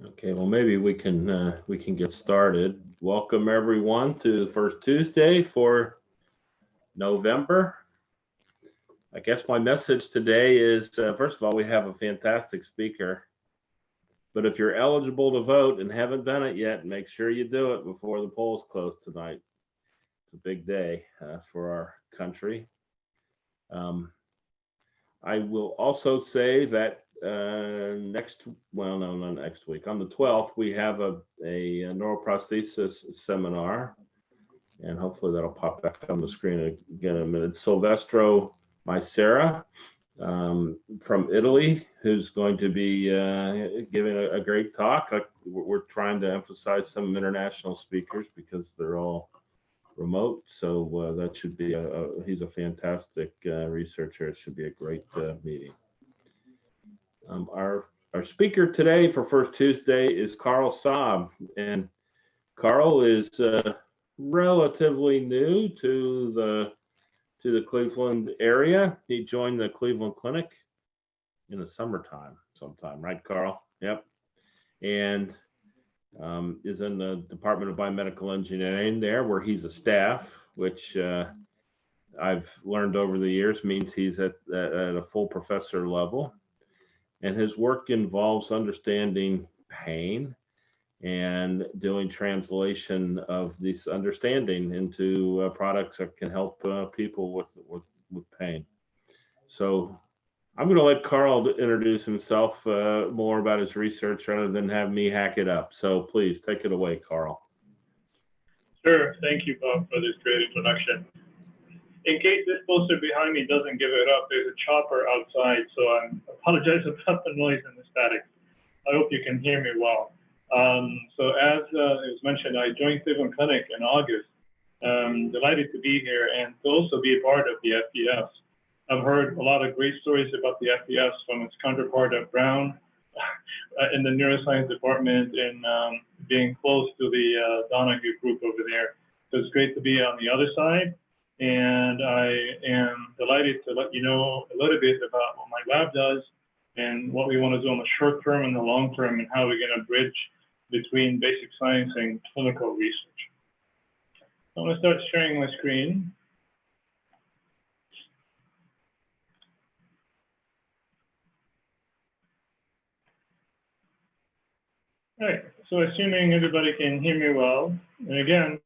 Okay, well, maybe we can get started. Welcome everyone to the first Tuesday for November. I guess my message today is, first of all, we have a fantastic speaker. But if you're eligible to vote and haven't done it yet, make sure you do it before the polls close tonight. It's a big day for our country. I will also say that not next week, on the 12th, we have a neuroprosthesis seminar, and hopefully that'll pop back on the screen again in a minute. Silvestro Maicera from Italy, who's going to be giving a great talk. We're trying to emphasize some international speakers because they're all remote, so that should be he's a fantastic researcher. It should be a great meeting. Our speaker today for First Tuesday is Carl Saab, and Carl is relatively new to the Cleveland area. He joined the Cleveland Clinic in the summertime sometime, right, Carl? Yep. And is in the Department of Biomedical Engineering there, where he's a staff, which I've learned over the years means he's at a full professor level. And his work involves understanding pain and doing translation of this understanding into products that can help people with pain. So I'm going to let Carl introduce himself more about his research rather than have me hack it up. So please take it away, Carl. Sure. Thank you, Bob, for this great introduction. In case this poster behind me doesn't give it up, there's a chopper outside, so I apologize about the noise and the static. I hope you can hear me well. So as it was mentioned, I joined Cleveland Clinic in August. Delighted to be here and to also be a part of the FDS. I've heard a lot of great stories about the FDS from its counterpart at Brown in the neuroscience department and being close to the Donahue group over there. So it's great to be on the other side. And I am delighted to let you know a little bit about what my lab does and what we want to do on the short term and the long term and how we're going to bridge between basic science and clinical research. I'm going to start sharing my screen. All right, so assuming everybody can hear me well, and again,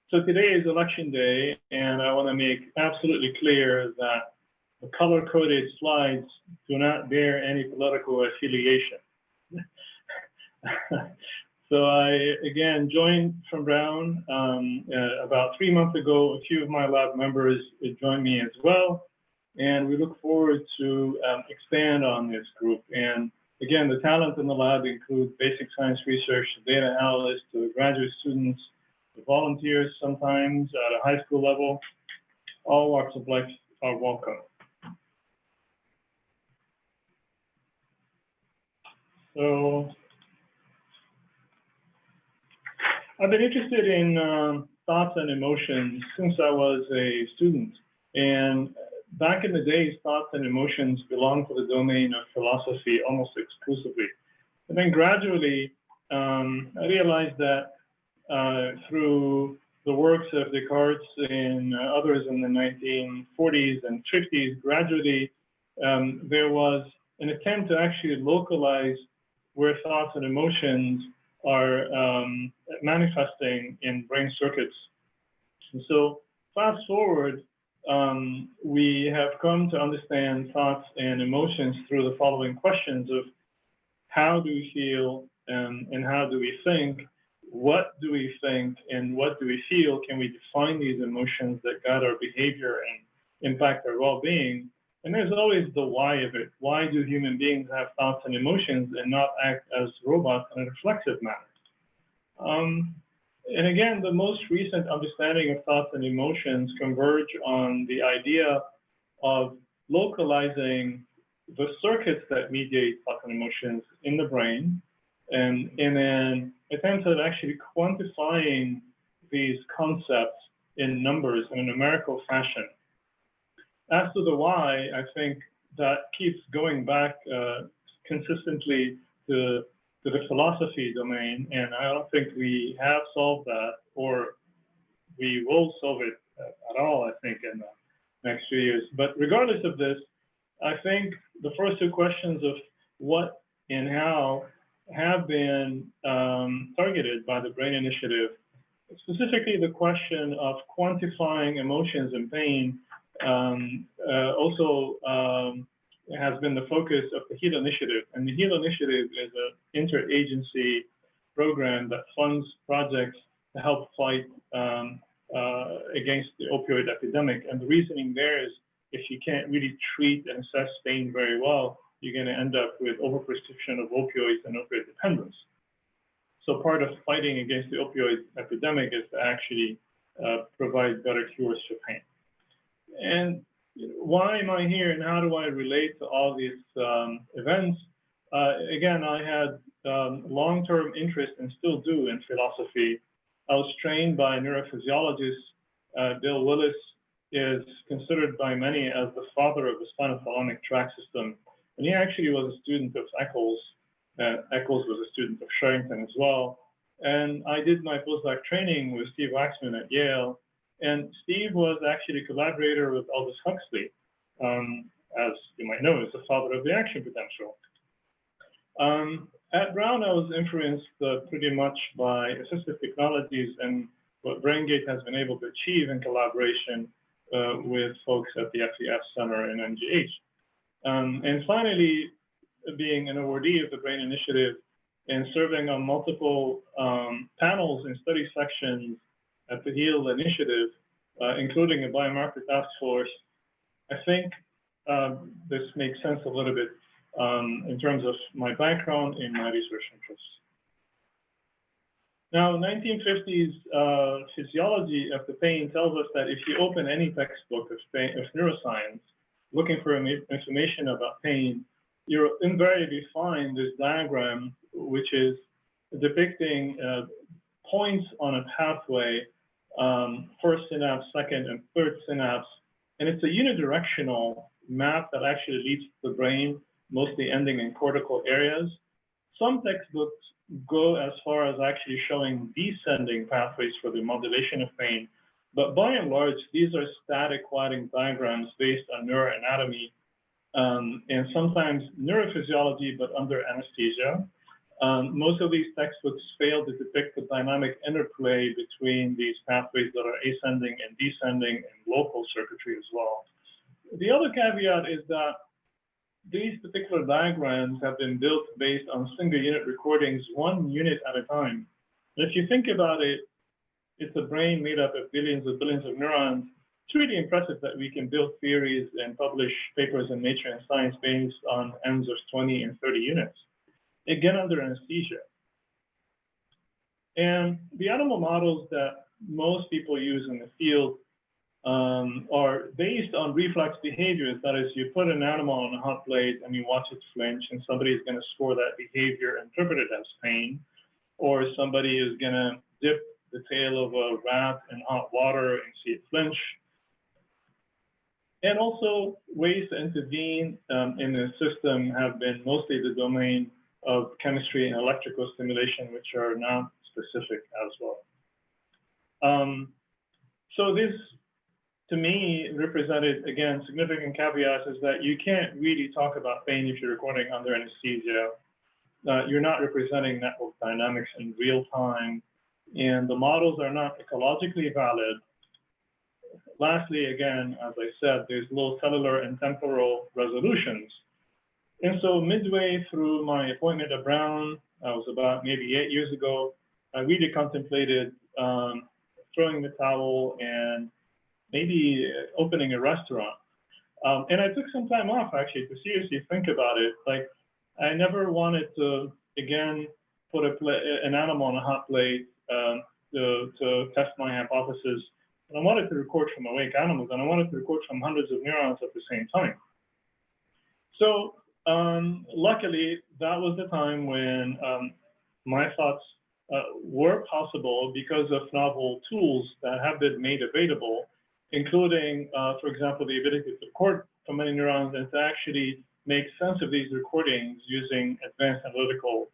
so today is election day, and I want to make absolutely clear that the color-coded slides do not bear any political affiliation. So I, again, joined from Brown about 3 months ago. A few of my lab members joined me as well, and we look forward to expand on this group. And again, the talent in the lab include basic science research, data analysts, graduate students, volunteers sometimes at a high school level. All walks of life are welcome. So I've been interested in thoughts and emotions since I was a student. And back in the days, thoughts and emotions belonged to the domain of philosophy almost exclusively. And then gradually, I realized that through the works of Descartes and others in the 1940s and 50s, gradually there was an attempt to actually localize where thoughts and emotions are manifesting in brain circuits. And so fast forward, we have come to understand thoughts and emotions through the following questions of how do we feel and how do we think? What do we think and what do we feel? Can we define these emotions that guide our behavior and impact our well-being? And there's always the why of it. Why do human beings have thoughts and emotions and not act as robots in a reflexive manner? And again, the most recent understanding of thoughts and emotions converge on the idea of localizing the circuits that mediate thoughts and emotions in the brain, and in an attempt at actually quantifying these concepts in numbers in a numerical fashion. As to the why, I think that keeps going back consistently to to the philosophy domain, and I don't think we have solved that, or we will solve it at all, I think, in the next few years. But regardless of this, I think the first two questions of what and how have been targeted by the BRAIN Initiative. Specifically, the question of quantifying emotions and pain also has been the focus of the HEAL Initiative. And the HEAL Initiative is an interagency program that funds projects to help fight against the opioid epidemic. And the reasoning there is if you can't really treat and assess pain very well, you're going to end up with overprescription of opioids and opioid dependence. So part of fighting against the opioid epidemic is to actually provide better cures for pain. And why am I here and how do I relate to all these events? Again, I had long-term interest and still do in philosophy. I was trained by a neurophysiologist. Bill Willis is considered by many as the father of the spinothalamic tract system. And he actually was a student of Eccles. Eccles was a student of Sherrington as well. And I did my postdoc training with Steve Waxman at Yale. And Steve was actually a collaborator with Aldous Huxley, as you might know, is the father of the action potential. At Brown, I was influenced pretty much by assistive technologies and what BrainGate has been able to achieve in collaboration with folks at the FES Center in MGH. And finally, being an awardee of the BRAIN Initiative and serving on multiple panels and study sections at the HEAL Initiative, including a biomarker task force, I think this makes sense a little bit in terms of my background and my research interests. Now, 1950s physiology of the pain tells us that if you open any textbook of neuroscience, looking for information about pain, you'll invariably find this diagram, which is depicting points on a pathway, first synapse, second, and third synapse. And it's a unidirectional map that actually leads to the brain, mostly ending in cortical areas. Some textbooks go as far as actually showing descending pathways for the modulation of pain. But by and large, these are static lighting diagrams based on neuroanatomy and sometimes neurophysiology, but under anesthesia. Most of these textbooks fail to depict the dynamic interplay between these pathways that are ascending and descending and local circuitry as well. The other caveat is that these particular diagrams have been built based on single unit recordings, 1 unit at a time. And if you think about it, it's a brain made up of billions of neurons. It's really impressive that we can build theories and publish papers in Nature and Science based on ends of 20 and 30 units, again under anesthesia. And the animal models that most people use in the field are based on reflex behaviors. That is, you put an animal on a hot plate and you watch it flinch, and somebody is going to score that behavior, interpret it as pain, or somebody is going to dip the tail of a rat in hot water and see it flinch. And also, ways to intervene in the system have been mostly the domain of chemistry and electrical stimulation, which are not specific as well. So this, to me, represented, again, significant caveats is that you can't really talk about pain if you're recording under anesthesia. You're not representing network dynamics in real time, and the models are not ecologically valid. Lastly, again, as I said, there's low cellular and temporal resolutions. And so midway through my appointment at Brown, I was about maybe 8 years ago, I really contemplated throwing the towel and maybe opening a restaurant. And I took some time off actually to seriously think about it. Like, I never wanted to, again, put an animal on a hot plate to test my hypothesis. And I wanted to record from awake animals, and I wanted to record from hundreds of neurons at the same time. So luckily, that was the time when my thoughts were possible because of novel tools that have been made available, including, for example, the ability to record from many neurons and to actually make sense of these recordings using advanced analytical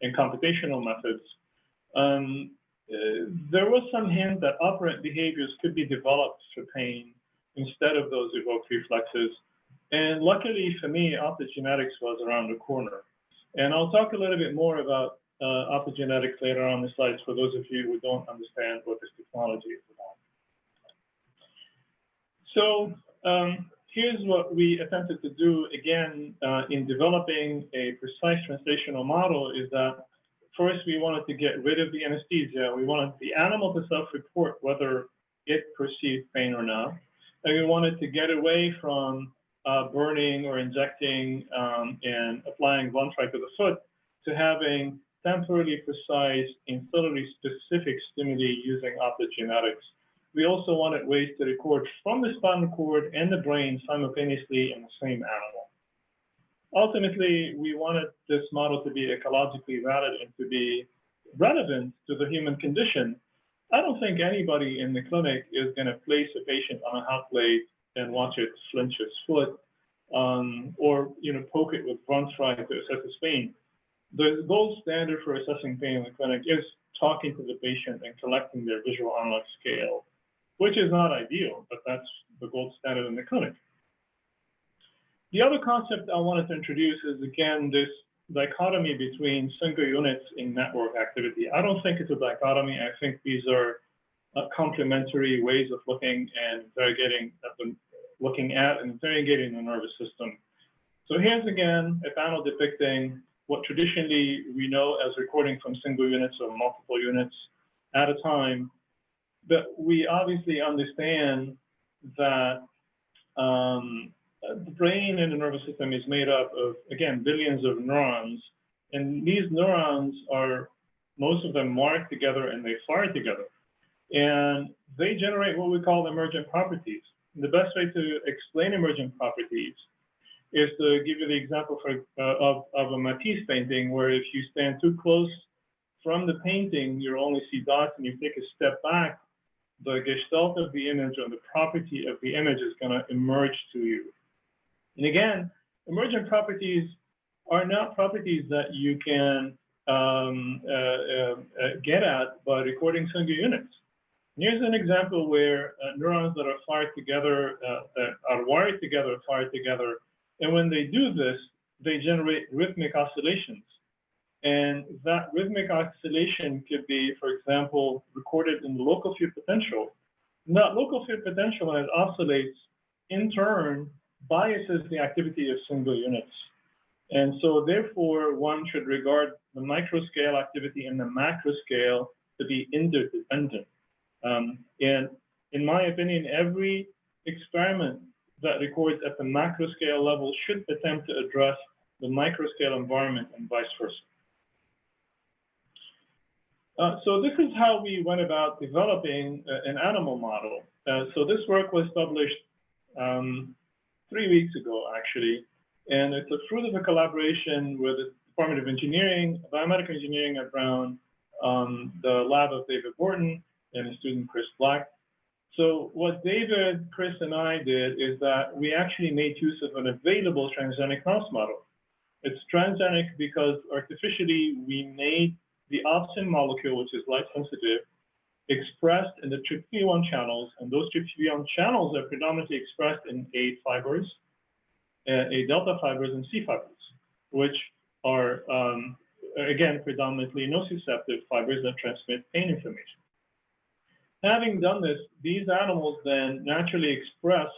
and computational methods, there was some hint that operant behaviors could be developed for pain instead of those evoked reflexes. And luckily for me, optogenetics was around the corner. And I'll talk a little bit more about optogenetics later on the slides for those of you who don't understand what this technology is about. So here's what we attempted to do again in developing a precise translational model is that first we wanted to get rid of the anesthesia. We wanted the animal to self-report whether it perceived pain or not. And we wanted to get away from burning or injecting and applying Von-Tri to the foot to having temporally precise insularly specific stimuli using optogenetics. We also wanted ways to record from the spinal cord and the brain simultaneously in the same animal. Ultimately, we wanted this model to be ecologically valid and to be relevant to the human condition. I don't think anybody in the clinic is going to place a patient on a hot plate and watch it flinch its foot or poke it with Von-Tri to assess its pain. The gold standard for assessing pain in the clinic is talking to the patient and collecting their visual analog scale, which is not ideal, but that's the gold standard in the clinic. The other concept I wanted to introduce is, again, this dichotomy between single units in network activity. I don't think it's a dichotomy. I think these are complementary ways of looking and interrogating and interrogating the nervous system. So here's, again, a panel depicting what traditionally we know as recording from single units or multiple units at a time. But we obviously understand that the brain and the nervous system is made up of, again, billions of neurons. And these neurons are, most of them marked together and they fire together. And they generate what we call emergent properties. And the best way to explain emergent properties is to give you the example of a Matisse painting, where if you stand too close from the painting, you'll only see dots, and you take a step back, the gestalt of the image or the property of the image is going to emerge to you. And again, emergent properties are not properties that you can get at by recording single units. Here's an example where neurons that are fired together, that are wired together, fired together. And when they do this, they generate rhythmic oscillations. And that rhythmic oscillation could be, for example, recorded in the local field potential. And that local field potential, as it oscillates, in turn, biases the activity of single units. And so therefore, one should regard the microscale activity and the macro scale to be interdependent. And in my opinion, every experiment that records at the macro scale level should attempt to address the microscale environment and vice versa. So this is how we went about developing an animal model. So this work was published 3 weeks ago, actually, and it's a fruit of a collaboration with the Department of Engineering, Biomedical Engineering at Brown, the lab of David Borton, and his student Chris Black. So what David, Chris, and I did is that we actually made use of an available transgenic mouse model. It's transgenic because artificially we made the opsin molecule, which is light sensitive, expressed in the TRPV1 channels, and those TRPV1 channels are predominantly expressed in A fibers, A delta fibers, and C fibers, which are, again, predominantly nociceptive fibers that transmit pain information. Having done this, these animals then naturally express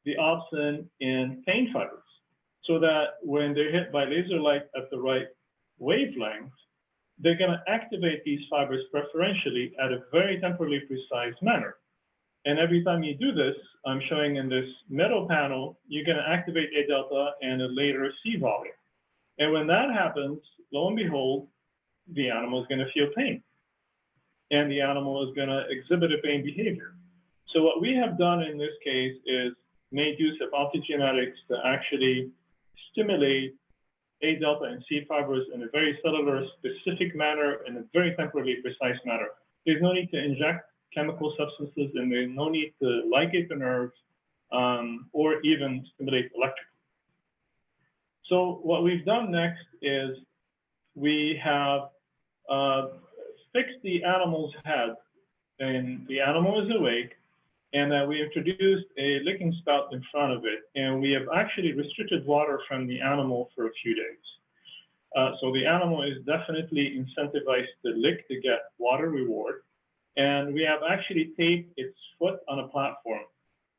the opsin in pain fibers, so that when they're hit by laser light at the right wavelength, they're going to activate these fibers preferentially at a very temporally precise manner. And every time you do this, I'm showing in this middle panel, you're going to activate A delta and a later C volume. And when that happens, lo and behold, the animal is going to feel pain. And the animal is going to exhibit a pain behavior. So what we have done in this case is made use of optogenetics to actually stimulate A delta and C fibers in a very cellular specific manner, in a very temporally precise manner. There's no need to inject chemical substances, and there's no need to ligate the nerves or even stimulate electrically. So what we've done next is we have fixed the animal's head, and the animal is awake, and we introduced a licking spout in front of it, and we have actually restricted water from the animal for a few days. So the animal is definitely incentivized to lick to get water reward, and we have actually taped its foot on a platform.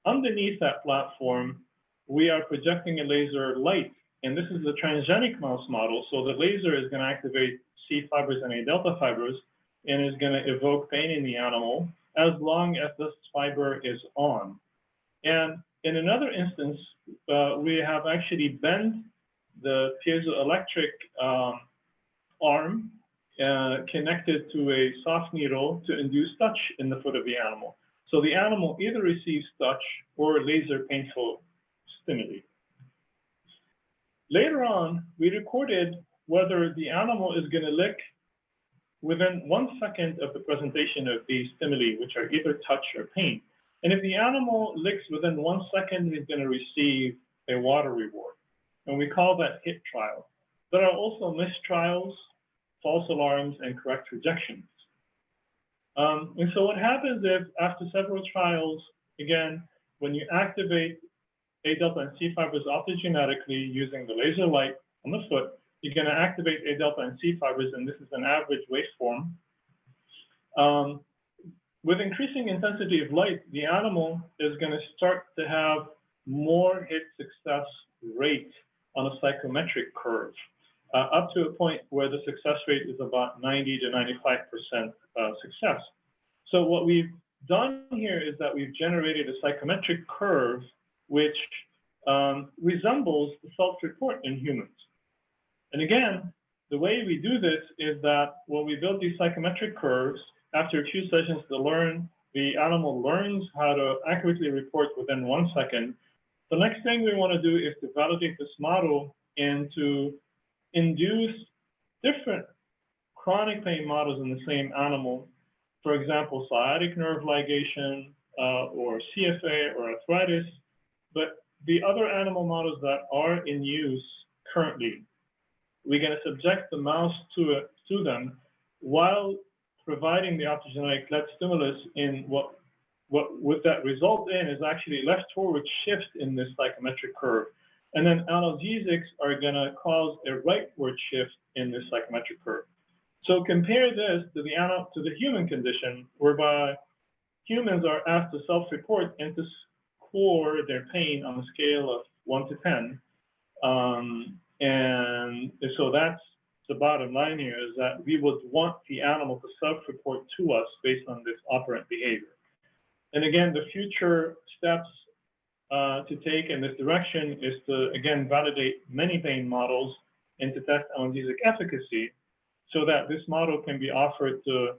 Underneath that platform, we are projecting a laser light, and this is the transgenic mouse model. So the laser is going to activate C fibers and A delta fibers, and is going to evoke pain in the animal as long as this fiber is on. And in another instance, we have actually bent the piezoelectric arm connected to a soft needle to induce touch in the foot of the animal. So the animal either receives touch or laser painful stimuli. Later on, we recorded whether the animal is going to lick within 1 second of the presentation of these stimuli, which are either touch or pain. And if the animal licks within 1 second, it's going to receive a water reward. And we call that hit trial. There are also missed trials, false alarms, and correct rejections. And so what happens if after several trials, again, when you activate A delta and C fibers optogenetically using the laser light on the foot, you're going to activate A delta and C fibers, and this is an average waveform. With increasing intensity of light, the animal is going to start to have more hit success rate on a psychometric curve, up to a point where the success rate is about 90 to 95% success. So what we've done here is that we've generated a psychometric curve which resembles the self-report in humans. And again, the way we do this is that when we build these psychometric curves, after a few sessions the animal learns how to accurately report within 1 second. The next thing we want to do is to validate this model and to induce different chronic pain models in the same animal. For example, sciatic nerve ligation or CFA or arthritis. But the other animal models that are in use currently, we're going to subject the mouse to them while providing the optogenetic LED stimulus in what would that result in is actually left forward shift in this psychometric curve. And then analgesics are going to cause a rightward shift in this psychometric curve. So compare this to the human condition, whereby humans are asked to self-report and to score their pain on a scale of 1 to 10. And so that's the bottom line here, is that we would want the animal to self-report to us based on this operant behavior. And again, the future steps to take in this direction is to, again, validate many pain models and to test analgesic efficacy so that this model can be offered to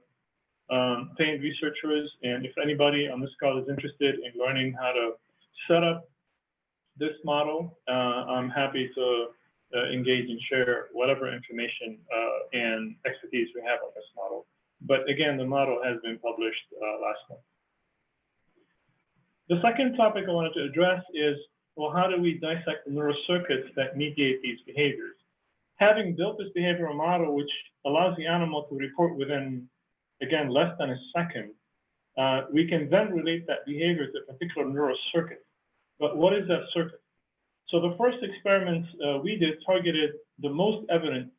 pain researchers. And if anybody on this call is interested in learning how to set up this model, I'm happy to engage and share whatever information and expertise we have on this model. But again, the model has been published last month. The second topic I wanted to address is, well, how do we dissect the neural circuits that mediate these behaviors? Having built this behavioral model, which allows the animal to report within, again, less than a second, we can then relate that behavior to a particular neural circuit. But what is that circuit? So the first experiments we did targeted the most evident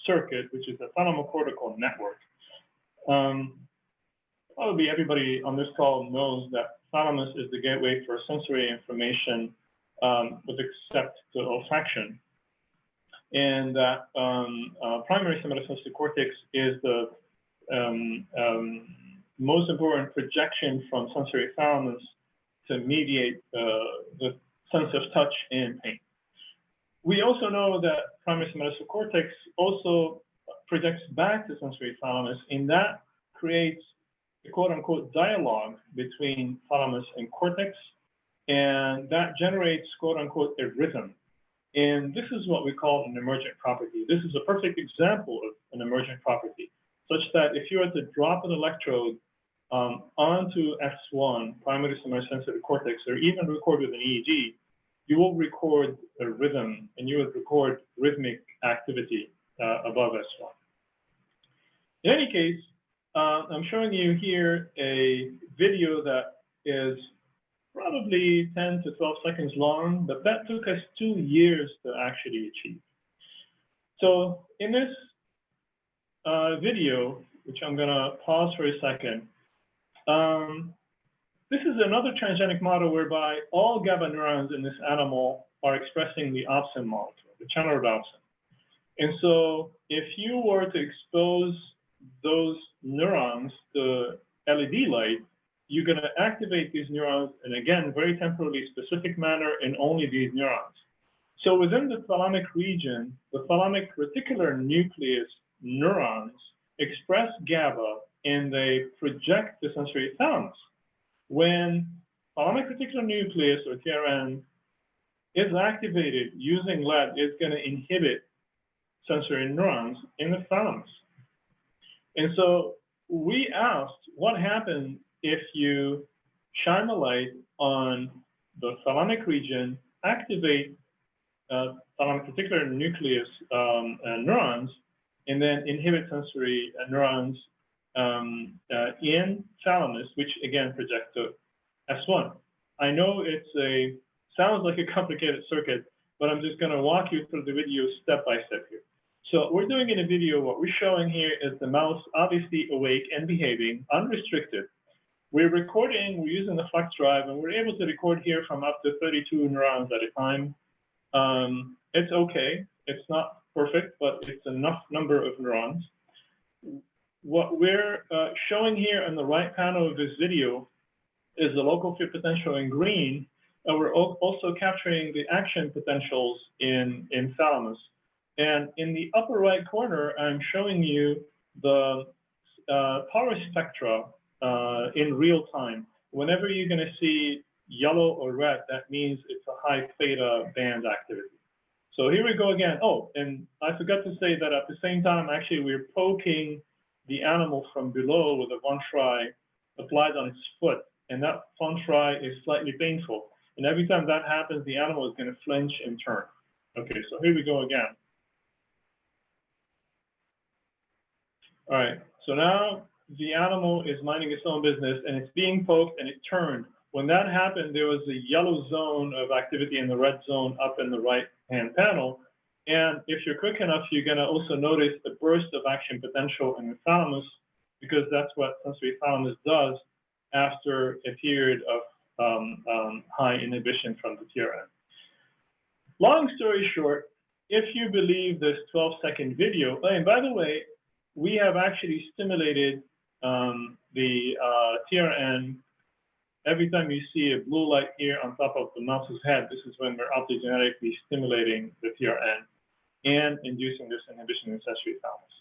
circuit, which is the THALAMO-CORTICAL network. Probably everybody on this call knows that thalamus is the gateway for sensory information with except to olfaction. And that primary semisensory cortex is the most important projection from sensory thalamus to mediate the sense of touch and pain. We also know that primary semisensory cortex also projects back to sensory thalamus, and that creates a quote-unquote dialogue between thalamus and cortex, and that generates quote-unquote a rhythm. And this is what we call an emergent property. This is a perfect example of an emergent property, such that if you were to drop an electrode onto S1, primary semisensory cortex, or even record with an EEG, you will record a rhythm, and you would record rhythmic activity above S1. In any case, I'm showing you here a video that is probably 10 to 12 seconds long, but that took us 2 years to actually achieve. So in this video, which I'm going to pause for a second, this is another transgenic model whereby all GABA neurons in this animal are expressing the opsin molecule, the channel of opsin. And so if you were to expose those neurons to LED light, you're going to activate these neurons in, again, very temporally specific manner in only these neurons. So within the thalamic region, the thalamic reticular nucleus neurons express GABA and they project the sensory thalamus. When thalamic reticular nucleus, or TRN, is activated using LED, it's going to inhibit sensory neurons in the thalamus. And so we asked, what happens if you shine the light on the thalamic region, activate thalamic reticular nucleus neurons, and then inhibit sensory neurons in thalamus, which again project to S1. I know sounds like a complicated circuit, but I'm just going to walk you through the video step by step here. So we're doing in a video, what we're showing here is the mouse obviously awake and behaving, unrestricted. We're recording, we're using the flex drive, and we're able to record here from up to 32 neurons at a time. It's okay. It's not perfect, but it's enough number of neurons. What we're showing here on the right panel of this video is the local field potential in green, and we're also capturing the action potentials in thalamus. And in the upper right corner, I'm showing you the power spectra in real time. Whenever you're going to see yellow or red, that means it's a high theta band activity. So here we go again. Oh, and I forgot to say that at the same time, actually, we're poking the animal from below with a von Frey applied on its foot. And that von Frey is slightly painful. And every time that happens, the animal is going to flinch and turn. Okay, so here we go again. All right, so now the animal is minding its own business and it's being poked and it turned. When that happened, there was a yellow zone of activity and the red zone up in the right-hand panel. And if you're quick enough, you're going to also notice the burst of action potential in the thalamus, because that's what sensory thalamus does after a period of high inhibition from the TRN. Long story short, if you believe this 12-second video, and by the way, we have actually stimulated the TRN. Every time you see a blue light here on top of the mouse's head, this is when we're optogenetically stimulating the TRN and inducing this inhibition in sensory thalamus.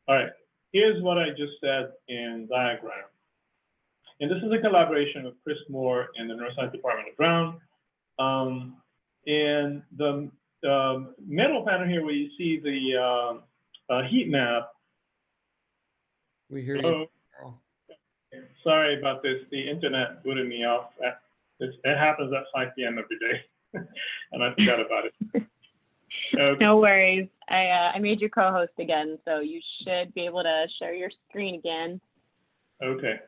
All right, here's what I just said in diagram. And this is a collaboration with Chris Moore in the Neuroscience Department at Brown. And the middle panel here where you see the heat map. We hear you. Sorry about this. The internet booted me off. It happens at 5 p.m. every day, and I forgot about it. Okay. No worries. I made you co-host again, so you should be able to share your screen again. Okay.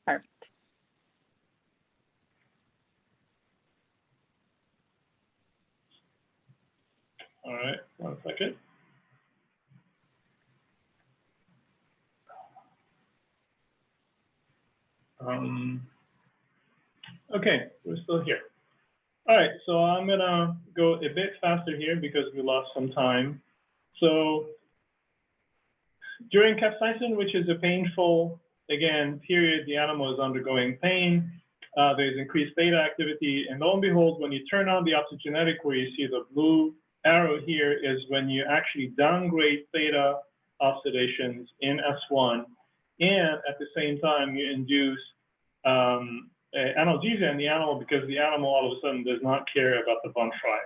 Perfect. All right, 1 second. Okay, we're still here. All right, so I'm gonna go a bit faster here because we lost some time. So during capsaicin, which is a painful, again, period, the animal is undergoing pain. There's increased theta activity, and lo and behold, when you turn on the optogenetic, where you see the blue arrow here, is when you actually downgrade theta oxidations in S1, and at the same time you induce analgesia in the animal, because the animal all of a sudden does not care about the von Frey.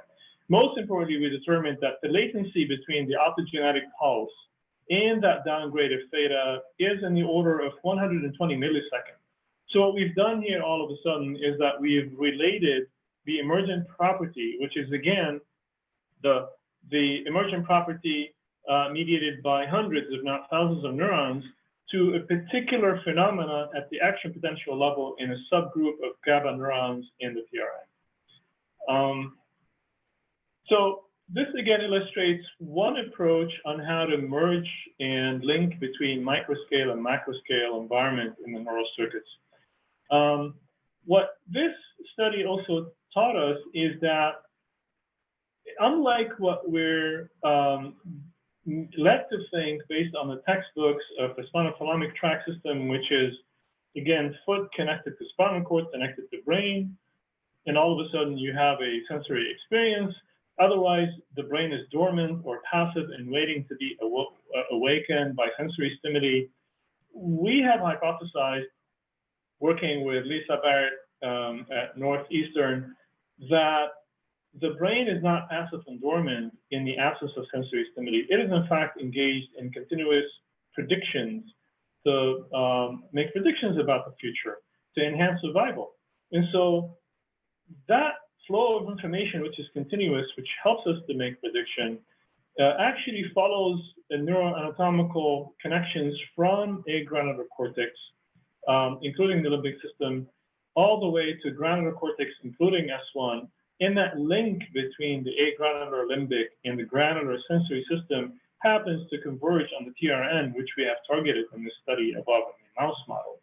Most importantly, we determined that the latency between the optogenetic pulse and that downgrade of theta is in the order of 120 milliseconds. So what we've done here all of a sudden is that we've related the emergent property, which is again, the emergent property mediated by hundreds, if not thousands of neurons, to a particular phenomena at the action potential level in a subgroup of GABA neurons in the TRN. So this again illustrates one approach on how to merge and link between microscale and macroscale environment in the neural circuits. What this study also taught us is that unlike what we're led to think based on the textbooks of the spinal thalamic tract system, which is, again, foot connected to spinal cord, connected to brain, and all of a sudden you have a sensory experience. Otherwise, the brain is dormant or passive and waiting to be awakened by sensory stimuli. We have hypothesized, working with Lisa Barrett at Northeastern, that the brain is not passive and dormant in the absence of sensory stimuli. It is in fact engaged in continuous predictions to make predictions about the future, to enhance survival. And so that flow of information, which is continuous, which helps us to make prediction, actually follows the neuroanatomical connections from agranular cortex, including the limbic system, all the way to granular cortex, including S1. And that link between the agranular limbic and the granular sensory system happens to converge on the TRN, which we have targeted in this study above in the mouse model.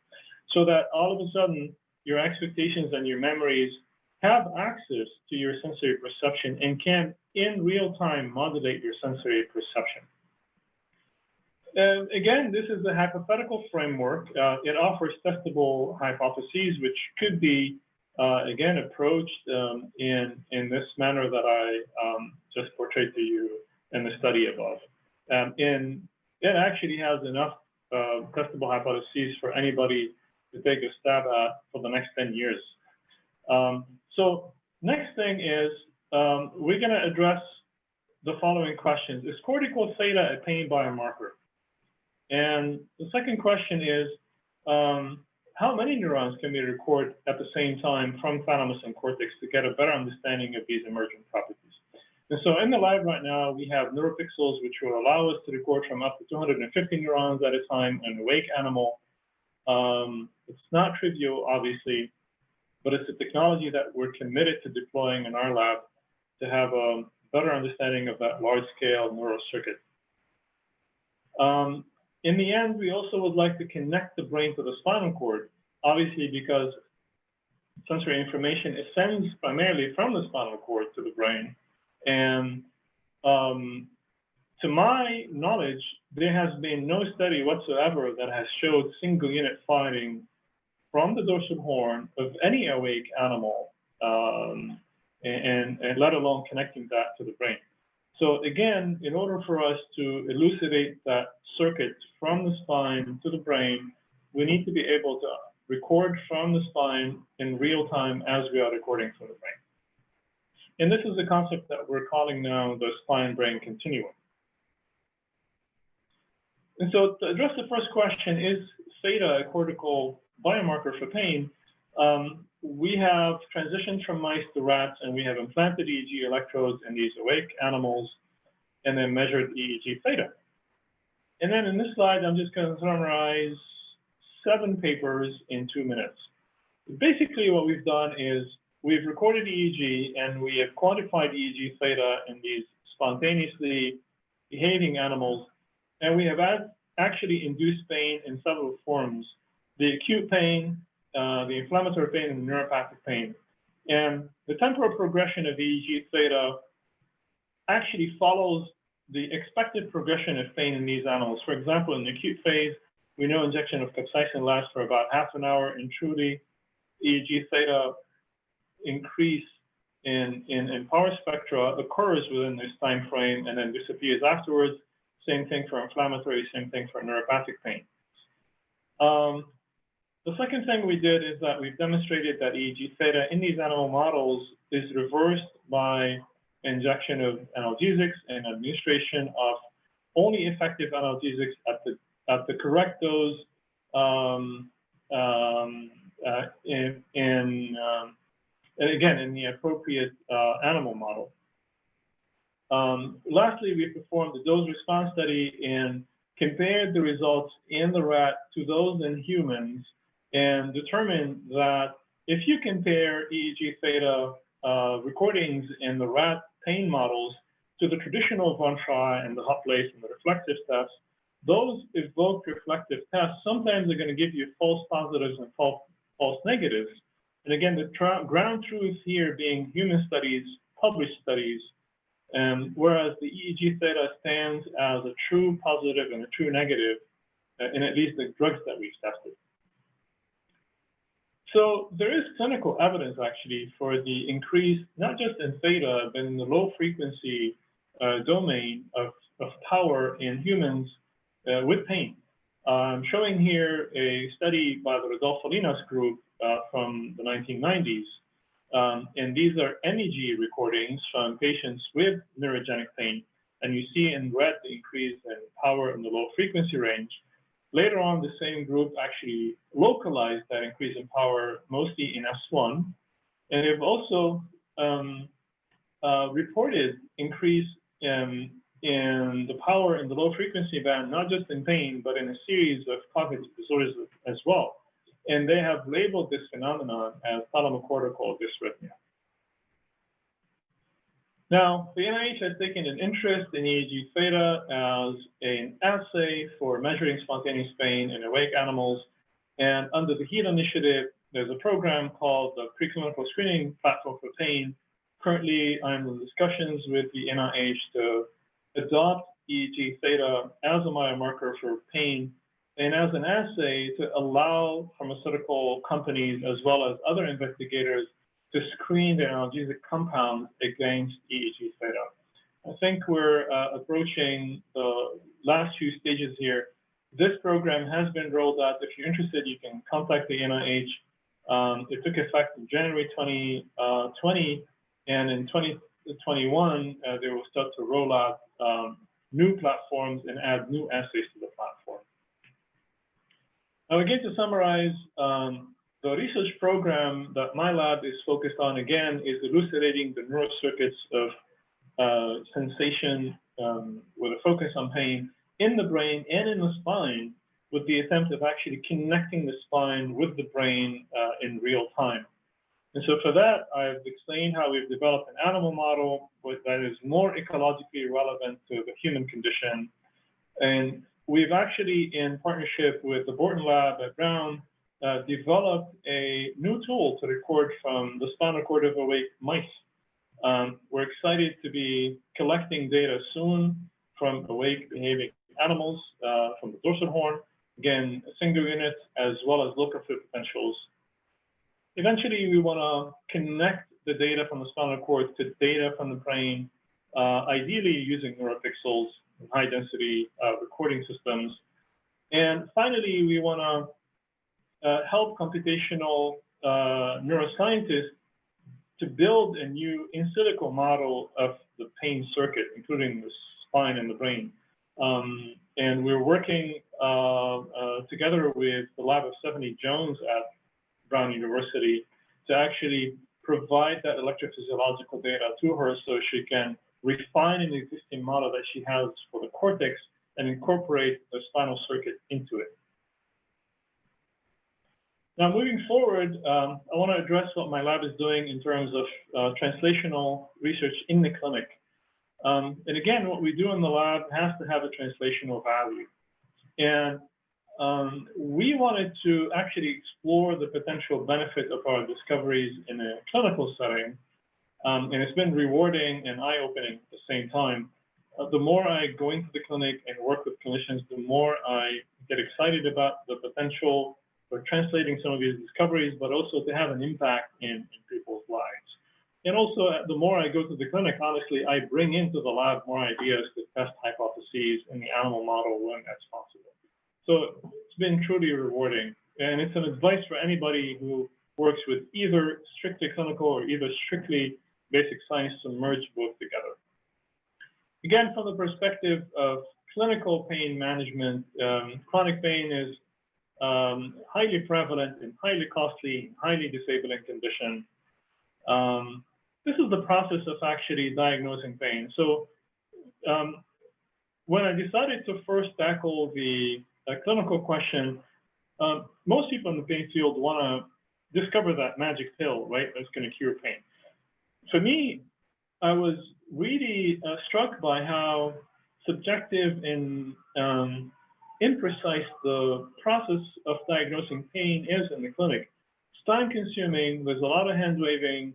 So that all of a sudden, your expectations and your memories have access to your sensory perception and can, in real time, modulate your sensory perception. Again, this is a hypothetical framework. It offers testable hypotheses, which could be, again, approached in this manner that I just portrayed to you in the study above. And it actually has enough testable hypotheses for anybody to take a stab at for the next 10 years. So next thing is we're going to address the following questions. Is cortical theta a pain biomarker? And the second question is, how many neurons can we record at the same time from thalamus and cortex to get a better understanding of these emergent properties? And so in the lab right now, we have neuropixels, which will allow us to record from up to 250 neurons at a time in an awake animal. It's not trivial, obviously, but it's a technology that we're committed to deploying in our lab to have a better understanding of that large-scale neural circuit. In the end, we also would like to connect the brain to the spinal cord, obviously because sensory information ascends primarily from the spinal cord to the brain. And to my knowledge, there has been no study whatsoever that has showed single unit firing from the dorsal horn of any awake animal, and let alone connecting that to the brain. So again, in order for us to elucidate that circuit from the spine to the brain, we need to be able to record from the spine in real time as we are recording from the brain. And this is the concept that we're calling now the spine-brain continuum. And so to address the first question, is theta a cortical biomarker for pain? We have transitioned from mice to rats, and we have implanted EEG electrodes in these awake animals, and then measured EEG theta. And then in this slide, I'm just going to summarize 7 papers in 2 minutes. Basically, what we've done is we've recorded EEG, and we have quantified EEG theta in these spontaneously behaving animals, and we have actually induced pain in several forms: the acute pain, the inflammatory pain, and the neuropathic pain. And the temporal progression of EEG theta actually follows the expected progression of pain in these animals. For example, in the acute phase, we know injection of capsaicin lasts for about half an hour, and truly EEG theta increase in power spectra occurs within this time frame and then disappears afterwards. Same thing for inflammatory, same thing for neuropathic pain. The second thing we did is that we've demonstrated that EEG theta in these animal models is reversed by injection of analgesics and administration of only effective analgesics at the correct dose again, in the appropriate animal model. Lastly, we performed a dose response study and compared the results in the rat to those in humans and determined that if you compare EEG theta recordings in the rat pain models to the traditional von Trapp and the Hoplite and the reflective tests, those evoked reflective tests sometimes are going to give you false positives and false negatives. And again, the ground truth here being human studies, published studies, whereas the EEG theta stands as a true positive and a true negative in at least the drugs that we've tested. So there is clinical evidence actually for the increase, not just in theta, but in the low frequency domain of power in humans with pain. I'm showing here a study by the Rodolfo Linas group from the 1990s. And these are MEG recordings from patients with neurogenic pain. And you see in red the increase in power in the low frequency range. Later on, the same group actually localized that increase in power mostly in S1. And they've also reported increase in the power in the low frequency band, not just in pain, but in a series of cognitive disorders as well. And they have labeled this phenomenon as THALAMO-CORTICAL dysrhythmia. Now, the NIH has taken an interest in EEG theta as an assay for measuring spontaneous pain in awake animals. And under the HEAL initiative, there's a program called the Preclinical Screening Platform for Pain. Currently, I'm in discussions with the NIH to adopt EEG theta as a biomarker for pain and as an assay to allow pharmaceutical companies as well as other investigators to screen the analgesic compounds against EEG theta. I think we're approaching the last few stages here. This program has been rolled out. If you're interested, you can contact the NIH. It took effect in January 2020, and in 2021, they will start to roll out new platforms and add new assays to the platform. Now, again, to summarize, the research program that my lab is focused on, again, is elucidating the neural circuits of sensation with a focus on pain in the brain and in the spine, with the attempt of actually connecting the spine with the brain in real time. And so for that, I've explained how we've developed an animal model that is more ecologically relevant to the human condition. And we've actually, in partnership with the Borton Lab at Brown, developed a new tool to record from the spinal cord of awake mice. We're excited to be collecting data soon from awake behaving animals from the dorsal horn, again, a single unit, as well as local fluid potentials. Eventually, we want to connect the data from the spinal cord to data from the brain, ideally using neuropixels and high-density recording systems. And finally, we want to help computational neuroscientists to build a new in silico model of the pain circuit, including the spine and the brain. And we're working together with the lab of Stephanie Jones at Brown University to actually provide that electrophysiological data to her so she can refine an existing model that she has for the cortex and incorporate the spinal circuit into it. Now, moving forward, I want to address what my lab is doing in terms of translational research in the clinic. And again, what we do in the lab has to have a translational value. And we wanted to actually explore the potential benefit of our discoveries in a clinical setting. And it's been rewarding and eye-opening at the same time. The more I go into the clinic and work with clinicians, the more I get excited about the potential for translating some of these discoveries, but also to have an impact in people's lives. And also, the more I go to the clinic, honestly, I bring into the lab more ideas to test hypotheses in the animal model when that's possible. So it's been truly rewarding. And it's an advice for anybody who works with either strictly clinical or either strictly basic science to merge both together. Again, from the perspective of clinical pain management, chronic pain is highly prevalent and highly costly, highly disabling condition. This is the process of actually diagnosing pain. So when I decided to first tackle the clinical question, most people in the pain field want to discover that magic pill, right, that's going to cure pain. For me, I was really struck by how subjective and imprecise the process of diagnosing pain is in the clinic. It's time-consuming. There's a lot of hand-waving.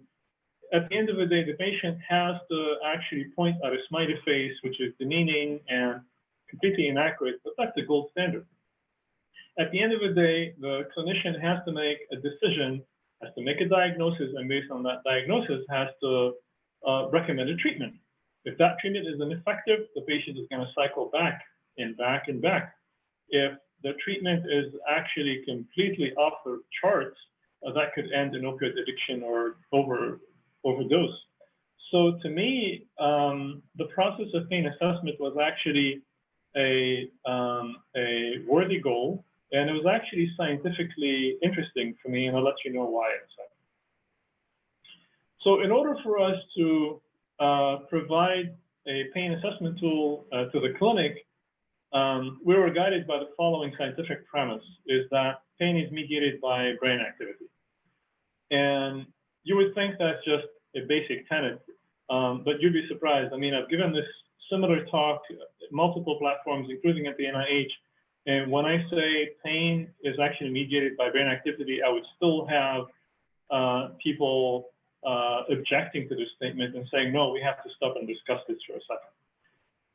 At the end of the day, the patient has to actually point at a smiley face, which is demeaning and completely inaccurate, but that's the gold standard. At the end of the day, the clinician has to make a decision, has to make a diagnosis, and based on that diagnosis, has to recommend a treatment. If that treatment is ineffective, the patient is going to cycle back and back and back. If the treatment is actually completely off the charts, that could end in opioid addiction or overdose. So to me, the process of pain assessment was actually a worthy goal, and it was actually scientifically interesting for me, and I'll let you know why in a second. So in order for us to provide a pain assessment tool to the clinic, we were guided by the following scientific premise, is that pain is mediated by brain activity. And you would think that's just a basic tenet, but you'd be surprised. I mean, I've given this similar talk at multiple platforms, including at the NIH, and when I say pain is actually mediated by brain activity, I would still have people objecting to this statement and saying, no, we have to stop and discuss this for a second.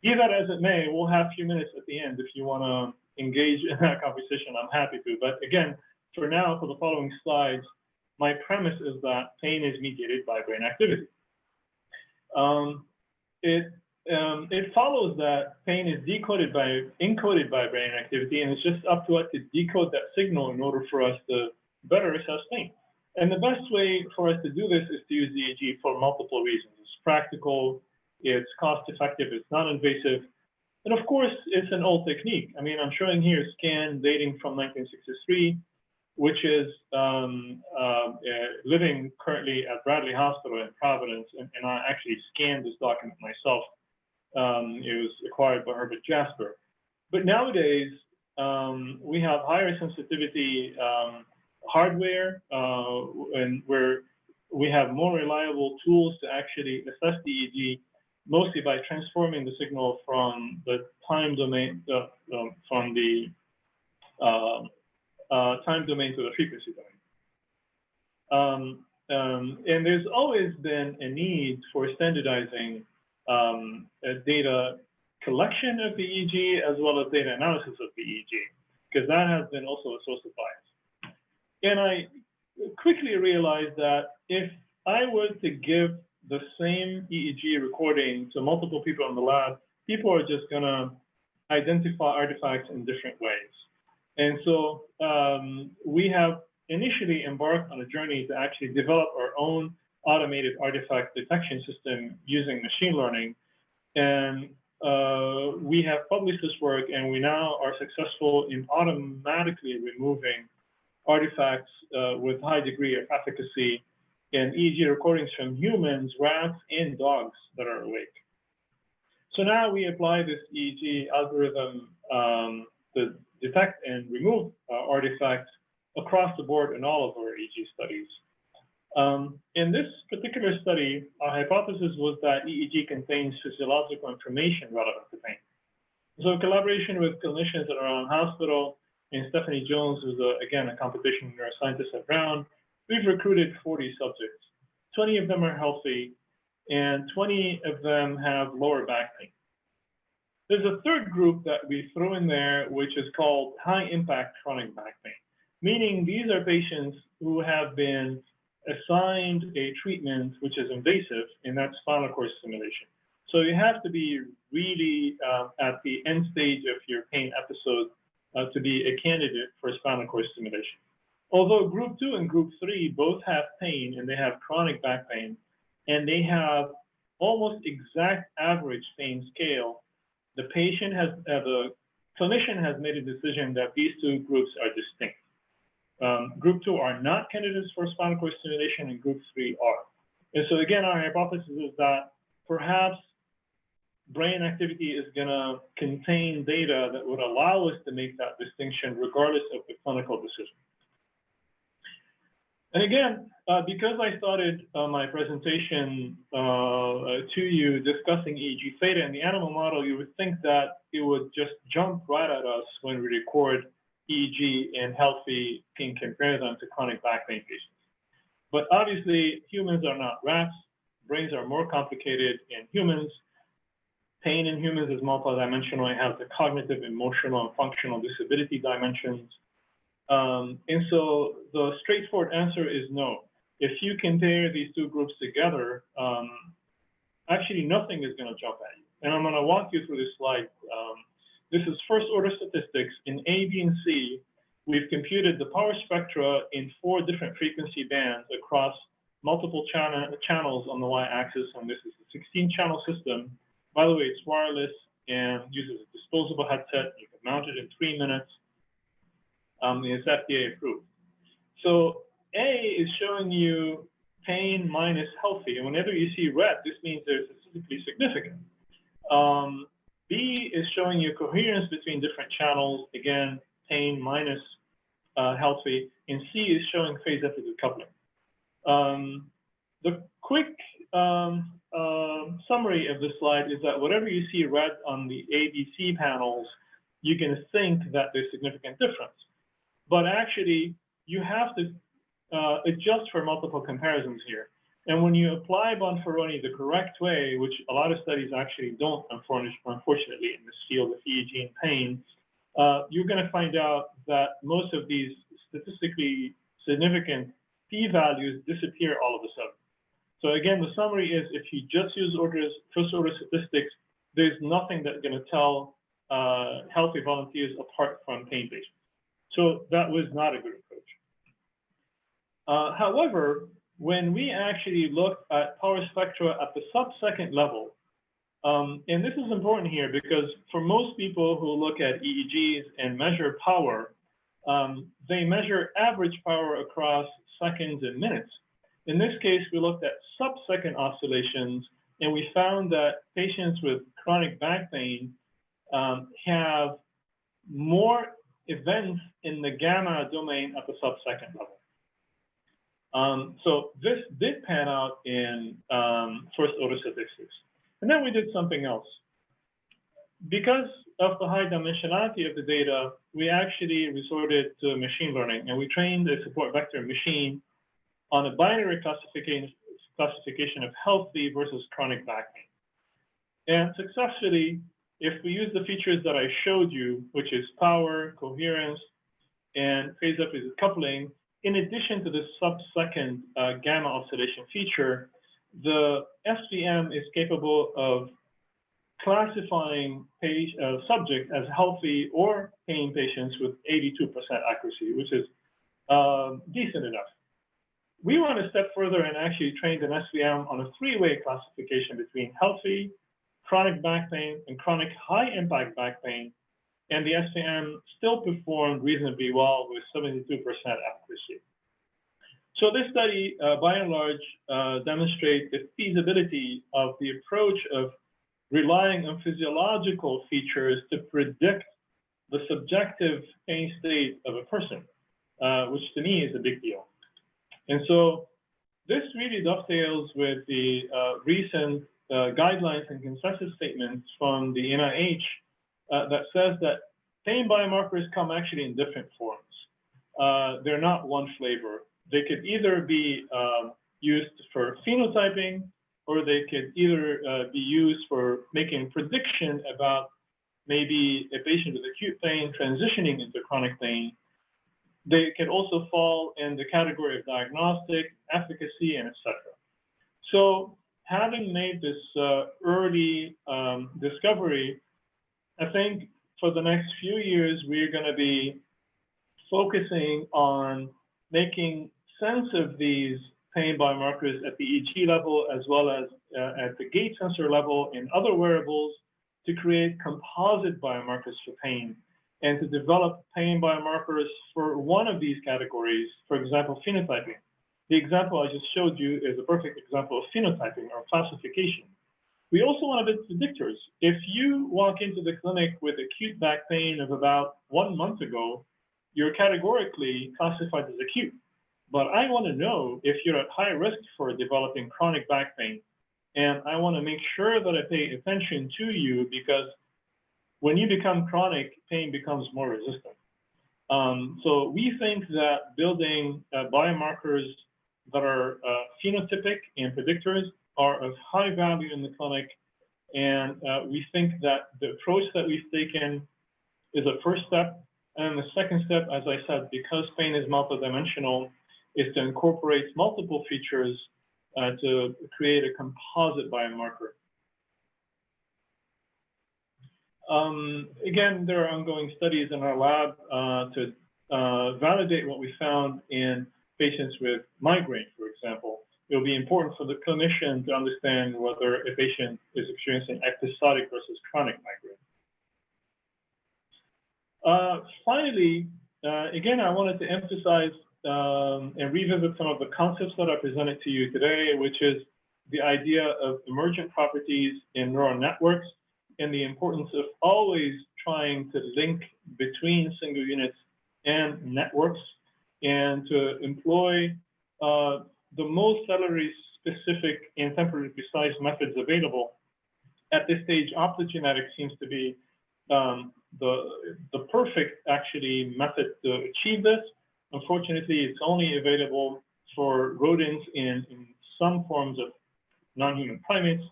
Be that as it may, we'll have a few minutes at the end if you want to engage in that conversation. I'm happy to. But again, for now, for the following slides, my premise is that pain is mediated by brain activity. It follows that pain is encoded by brain activity, and it's just up to us to decode that signal in order for us to better assess pain. And the best way for us to do this is to use EEG for multiple reasons. It's practical, it's cost-effective, it's non-invasive, and of course, it's an old technique. I mean, I'm showing here a scan dating from 1963, which is living currently at Bradley Hospital in Providence, and I actually scanned this document myself. It was acquired by Herbert Jasper. But nowadays, we have higher sensitivity hardware, and where we have more reliable tools to actually assess the EEG, mostly by transforming the signal from the time domain, from the time domain to the frequency domain. And there's always been a need for standardizing data collection of the EEG as well as data analysis of the EEG, because that has been also a source of bias. And I quickly realized that if I were to give the same EEG recording to multiple people in the lab, people are just going to identify artifacts in different ways. And so we have initially embarked on a journey to actually develop our own automated artifact detection system using machine learning. And we have published this work, and we now are successful in automatically removing artifacts with high degree of efficacy in EEG recordings from humans, rats, and dogs that are awake. So now we apply this EEG algorithm to detect and remove artifacts across the board in all of our EEG studies. In this particular study, our hypothesis was that EEG contains physiological information relevant to pain. So in collaboration with clinicians at our own hospital, and Stephanie Jones, who's again a computational neuroscientist at Brown, we've recruited 40 subjects. 20 of them are healthy, and 20 of them have lower back pain. There's a third group that we throw in there, which is called high-impact chronic back pain, meaning these are patients who have been assigned a treatment which is invasive, and that's spinal cord stimulation. So you have to be really at the end stage of your pain episode to be a candidate for spinal cord stimulation. Although group 2 and group 3 both have pain, and they have chronic back pain, and they have almost exact average pain scale, the patient has a clinician has made a decision that these two groups are distinct. Group 2 are not candidates for spinal cord stimulation, and group 3 are. And so again, our hypothesis is that perhaps brain activity is going to contain data that would allow us to make that distinction regardless of the clinical decision. And again, because I started my presentation to you discussing EEG theta in the animal model, you would think that it would just jump right at us when we record EEG in healthy in comparison to chronic back pain patients. But obviously, humans are not rats. Brains are more complicated in humans. Pain in humans is multidimensional. It has the cognitive, emotional, and functional disability dimensions. And so the straightforward answer is no. If you compare these two groups together, actually nothing is going to jump at you. And I'm going to walk you through this slide. This is first order statistics. In A, B, and C, we've computed the power spectra in 4 different frequency bands across multiple channels on the y-axis, and this is a 16-channel system. By the way, it's wireless and uses a disposable headset. You can mount it in 3 minutes. It's FDA approved. So A is showing you pain minus healthy, and whenever you see red, this means they're statistically significant. B is showing you coherence between different channels, again, pain minus healthy, and C is showing phase deficit coupling. The quick summary of this slide is that whatever you see red on the ABC panels, you can think that there's significant difference. But actually, you have to adjust for multiple comparisons here. And when you apply Bonferroni the correct way, which a lot of studies actually don't, unfortunately, in this field of EEG and pain, you're going to find out that most of these statistically significant p-values disappear all of a sudden. So again, the summary is if you just use first order statistics, there's nothing that's going to tell healthy volunteers apart from pain patients. So that was not a good approach. However, when we actually looked at power spectra at the sub-second level, and this is important here because for most people who look at EEGs and measure power, they measure average power across seconds and minutes. In this case, we looked at sub-second oscillations, and we found that patients with chronic back pain have more events in the gamma domain at the sub-second level. So this did pan out in first order statistics. And then we did something else. Because of the high dimensionality of the data, we actually resorted to machine learning, and we trained a support vector machine on a binary classification of healthy versus chronic back pain. And successfully, if we use the features that I showed you, which is power, coherence, and phase deficit coupling, in addition to the sub-second gamma oscillation feature, the SVM is capable of classifying subject as healthy or pain patients with 82% accuracy, which is decent enough. We went a step further and actually trained an SVM on a 3-way classification between healthy, chronic back pain, and chronic high-impact back pain, and the SVM still performed reasonably well with 72% accuracy. So this study, by and large, demonstrates the feasibility of the approach of relying on physiological features to predict the subjective pain state of a person, which to me is a big deal. And so this really dovetails with the recent guidelines and consensus statements from the NIH that says that pain biomarkers come actually in different forms. They're not one flavor. They could either be used for phenotyping, or they could either be used for making prediction about maybe a patient with acute pain transitioning into chronic pain. They can also fall in the category of diagnostic, efficacy, and etc. So having made this early discovery, I think for the next few years, we're going to be focusing on making sense of these pain biomarkers at the EEG level, as well as at the gait sensor level and other wearables, to create composite biomarkers for pain and to develop pain biomarkers for one of these categories, for example, phenotyping. The example I just showed you is a perfect example of phenotyping or classification. We also want to be predictors. If you walk into the clinic with acute back pain of about 1 month ago, you're categorically classified as acute. But I want to know if you're at high risk for developing chronic back pain. And I want to make sure that I pay attention to you, because when you become chronic, pain becomes more resistant. So we think that building biomarkers that are phenotypic and predictors are of high value in the clinic. And we think that the approach that we've taken is a first step. And the second step, as I said, because pain is multidimensional, is to incorporate multiple features to create a composite biomarker. Again, there are ongoing studies in our lab to validate what we found in patients with migraine, for example. It'll be important for the clinician to understand whether a patient is experiencing episodic versus chronic migraine. Finally, again, I wanted to emphasize and revisit some of the concepts that I presented to you today, which is the idea of emergent properties in neural networks and the importance of always trying to link between single units and networks, and to employ the most cellularly specific and temporally precise methods available. At this stage, optogenetics seems to be the perfect, actually, method to achieve this. Unfortunately, it's only available for rodents in some forms of non-human primates,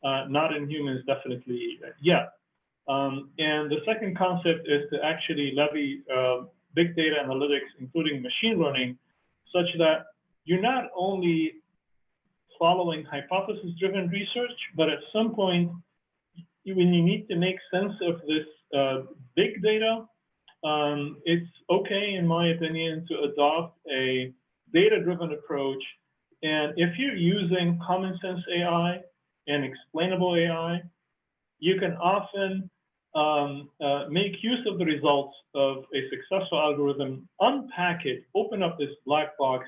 not in humans, definitely yet. And the second concept is to actually levy big data analytics, including machine learning, such that you're not only following hypothesis-driven research, but at some point, when you need to make sense of this big data, it's okay, in my opinion, to adopt a data-driven approach. And if you're using common sense AI and explainable AI, you can often make use of the results of a successful algorithm, unpack it, open up this black box,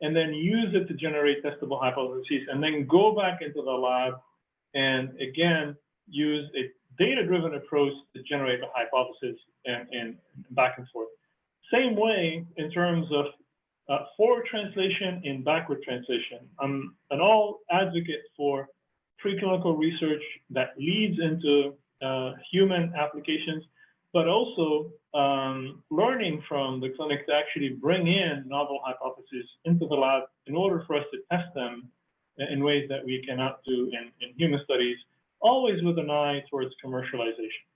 and then use it to generate testable hypotheses, and then go back into the lab and again use a data-driven approach to generate the hypothesis and back and forth. Same way in terms of forward translation and backward translation. I'm an all advocate for preclinical research that leads into human applications, but also learning from the clinic to actually bring in novel hypotheses into the lab in order for us to test them in ways that we cannot do in human studies, always with an eye towards commercialization.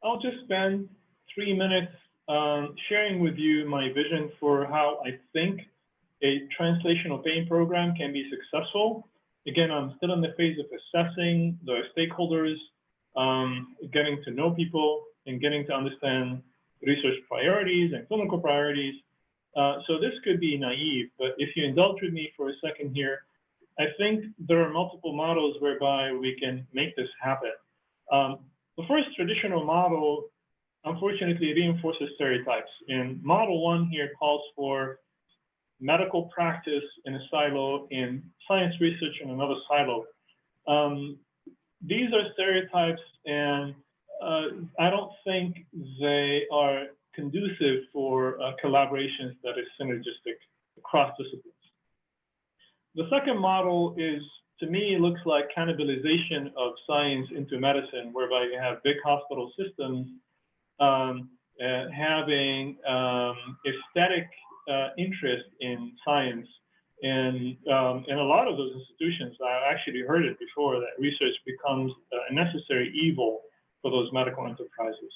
I'll just spend 3 minutes sharing with you my vision for how I think a translational pain program can be successful. Again, I'm still in the phase of assessing the stakeholders, getting to know people, and getting to understand research priorities and clinical priorities. So this could be naive, but if you indulge with me for a second here, I think there are multiple models whereby we can make this happen. The first traditional model, unfortunately, reinforces stereotypes. And model one here calls for medical practice in a silo and science research in another silo. These are stereotypes, and I don't think they are conducive for collaborations that is synergistic across disciplines. The second model is, to me, looks like cannibalization of science into medicine, whereby you have big hospital systems having aesthetic interest in science. And in a lot of those institutions, I actually heard it before, that research becomes a necessary evil for those medical enterprises.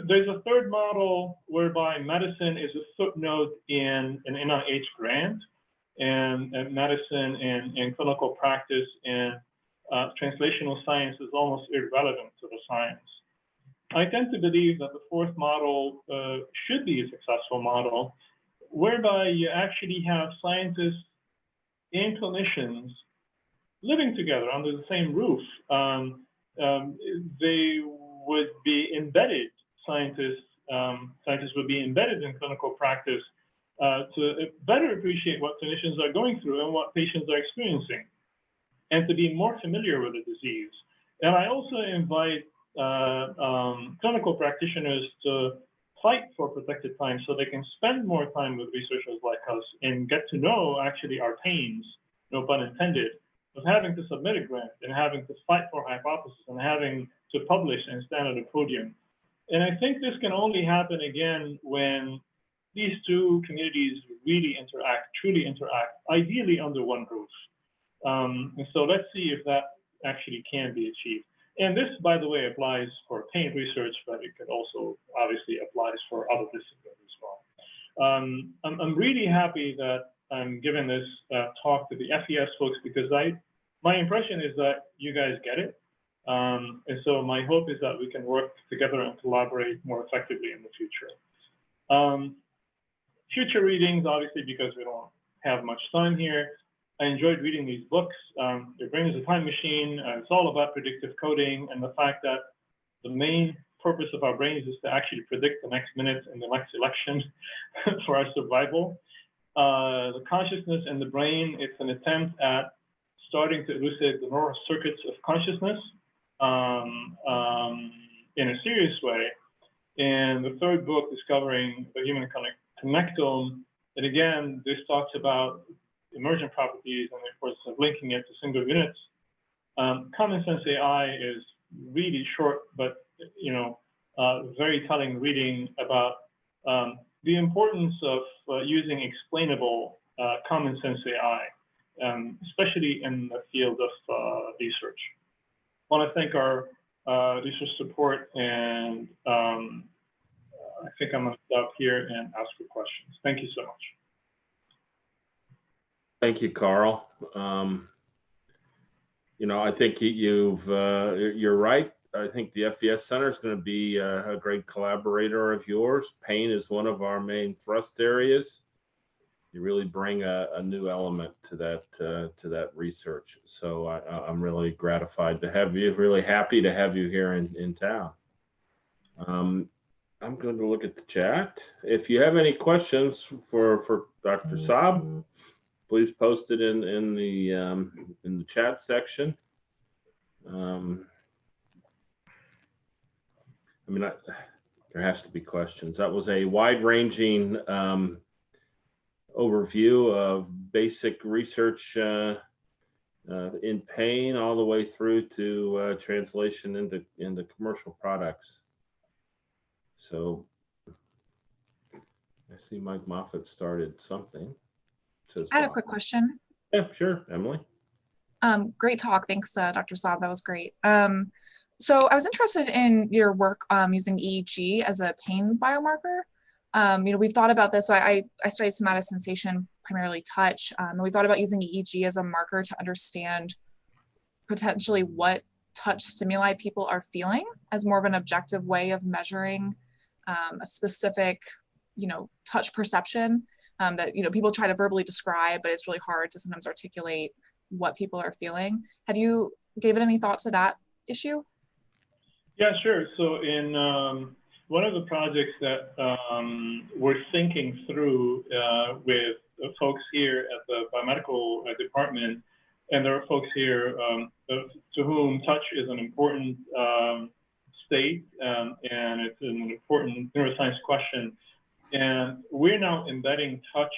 There's a third model whereby medicine is a footnote in an NIH grant, and medicine and clinical practice and translational science is almost irrelevant to the science. I tend to believe that the fourth model should be a successful model, whereby you actually have scientists and clinicians living together under the same roof, they would be embedded, scientists would be embedded in clinical practice to better appreciate what clinicians are going through and what patients are experiencing, and to be more familiar with the disease. And I also invite clinical practitioners to fight for protected time so they can spend more time with researchers like us and get to know actually our pains, no pun intended, of having to submit a grant and having to fight for hypothesis and having to publish and stand at a podium. And I think this can only happen again when these two communities really interact, truly interact, ideally under one roof. And so let's see if that actually can be achieved. And this, by the way, applies for pain research, but it could also obviously applies for other disciplines as well. I'm really happy that I'm giving this talk to the FES folks because my impression is that you guys get it. And so my hope is that we can work together and collaborate more effectively in the future. Future readings, obviously, because we don't have much time here. I enjoyed reading these books. Your Brain is a Time Machine. It's all about predictive coding and the fact that the main purpose of our brains is to actually predict the next minute in the next election for our survival. The consciousness and the brain, it's an attempt at starting to elucidate the neural circuits of consciousness in a serious way. And the third book, Discovering the Human Connectome, and again, this talks about emergent properties and of course linking it to single units. Common Sense AI is really short, but very telling reading about the importance of using explainable common sense AI, especially in the field of research. I want to thank our research support, and I think I'm going to stop here and ask for questions. Thank you so much. Thank you, Carl. I think you're right. I think the FES Center is going to be a great collaborator of yours. Pain is one of our main thrust areas. You really bring a new element to that research. So I'm really gratified to have you. Really happy to have you here in town. I'm going to look at the chat. If you have any questions for Dr. Saab, please post it in the chat section. There has to be questions. That was a wide-ranging overview of basic research in pain, all the way through to translation into commercial products. So I see Mike Moffat started something. I had a quick question. Yeah, sure, Emily. Great talk. Thanks, Dr. Saab. That was great. So I was interested in your work using EEG as a pain biomarker. We've thought about this. So I studied somatic sensation, primarily touch. And we thought about using EEG as a marker to understand potentially what touch stimuli people are feeling as more of an objective way of measuring a specific, touch perception that, people try to verbally describe, but it's really hard to sometimes articulate what people are feeling. Have you given any thought to that issue? Yeah, sure. So in one of the projects that we're thinking through with folks here at the biomedical department, and there are folks here to whom touch is an important state, and it's an important neuroscience question. And we're now embedding touch,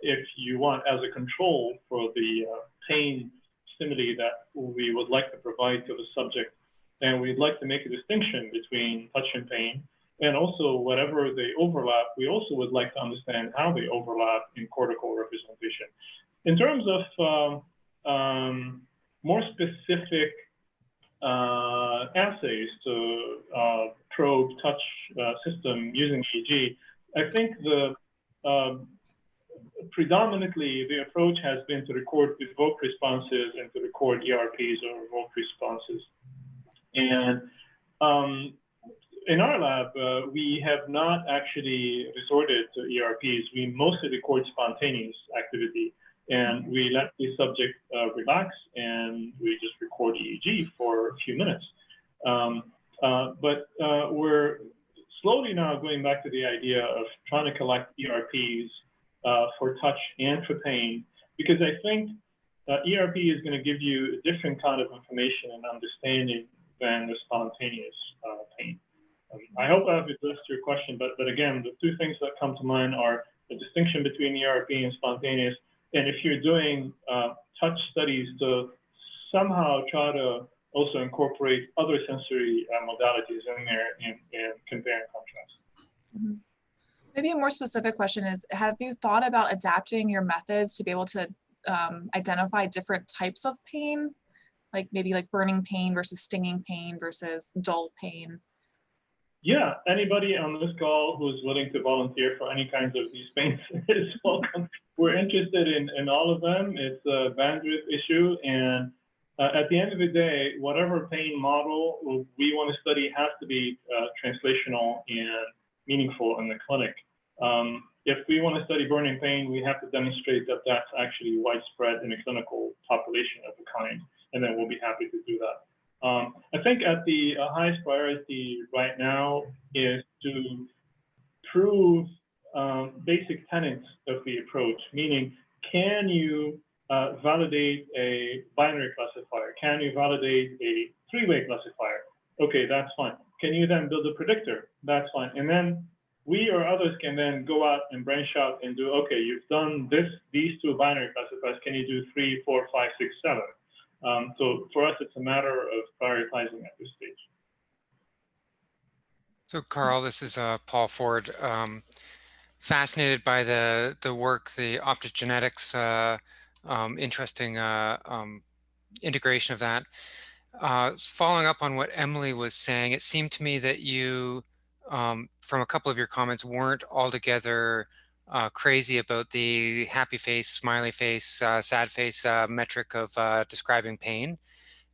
if you want, as a control for the pain stimuli that we would like to provide to the subject. And we'd like to make a distinction between touch and pain. And also, whatever they overlap, we also would like to understand how they overlap in cortical representation. In terms of more specific assays to probe touch system using EEG, I think predominantly the approach has been to record evoked responses and to record ERPs or evoked responses. And in our lab, we have not actually resorted to ERPs. We mostly record spontaneous activity. And we let the subject relax, and we just record EEG for a few minutes. But we're slowly now going back to the idea of trying to collect ERPs for touch and for pain, because I think ERP is going to give you a different kind of information and understanding than the spontaneous pain. I hope I've addressed your question, but again, the two things that come to mind are the distinction between ERP and spontaneous, and if you're doing touch studies, to somehow try to also incorporate other sensory modalities in there and compare and contrast. Maybe a more specific question is, have you thought about adapting your methods to be able to identify different types of pain? Like maybe like burning pain versus stinging pain versus dull pain? Yeah, anybody on this call who's willing to volunteer for any kinds of these pains is welcome. We're interested in all of them. It's a bandwidth issue, and at the end of the day, whatever pain model we want to study has to be translational and meaningful in the clinic. If we want to study burning pain, we have to demonstrate that that's actually widespread in a clinical population of the kind, and then we'll be happy to do that. I think at the highest priority right now is to prove basic tenets of the approach, meaning can you validate a binary classifier? Can you validate a three-way classifier? Okay, that's fine. Can you then build a predictor? That's fine. And then we or others can then go out and branch out and do, okay, you've done these two binary classifiers. Can you do 3, 4, 5, 6, 7? So for us, it's a matter of prioritizing at this stage. So Carl, this is Paul Ford. Fascinated by the work, the optogenetics, interesting integration of that. Following up on what Emily was saying, it seemed to me that you, from a couple of your comments, weren't altogether crazy about the happy face, smiley face, sad face metric of describing pain.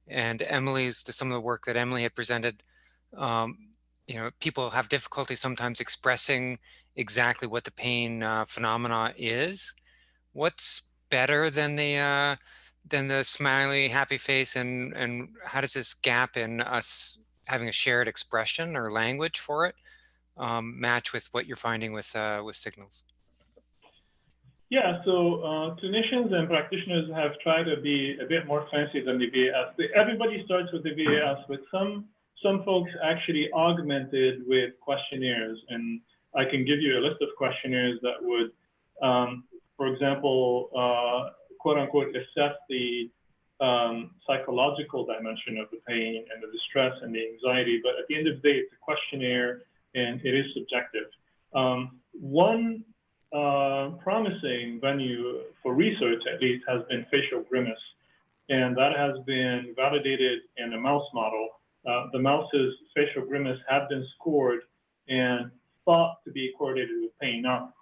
And some of the work that Emily had presented, you know, people have difficulty sometimes expressing exactly what the pain phenomena is. What's better than the smiley, happy face, and how does this gap in us having a shared expression or language for it match with what you're finding with signals? Yeah, so clinicians and practitioners have tried to be a bit more fancy than the VAS. Everybody starts with the VAS, but some folks actually augmented with questionnaires, and I can give you a list of questionnaires that would, for example, quote unquote, assess the psychological dimension of the pain and the distress and the anxiety. But at the end of the day, it's a questionnaire and it is subjective. One promising venue for research, at least, has been facial grimace. And that has been validated in a mouse model. The mouse's facial grimace have been scored and thought to be correlated with pain. Now,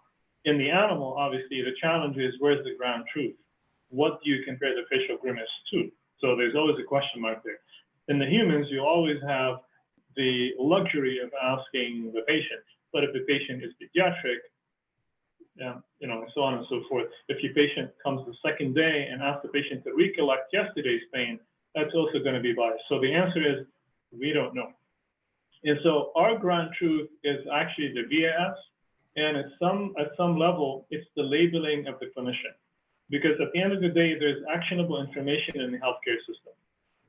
in the animal, obviously, the challenge is where's the ground truth? What do you compare the facial grimace to? So there's always a question mark there. In the humans, you always have the luxury of asking the patient. But if the patient is pediatric, you know, and so on and so forth. If your patient comes the second day and asks the patient to recollect yesterday's pain, that's also going to be biased. So the answer is, we don't know. And so our ground truth is actually the VAS, and at some level, it's the labeling of the clinician. Because at the end of the day, there's actionable information in the healthcare system.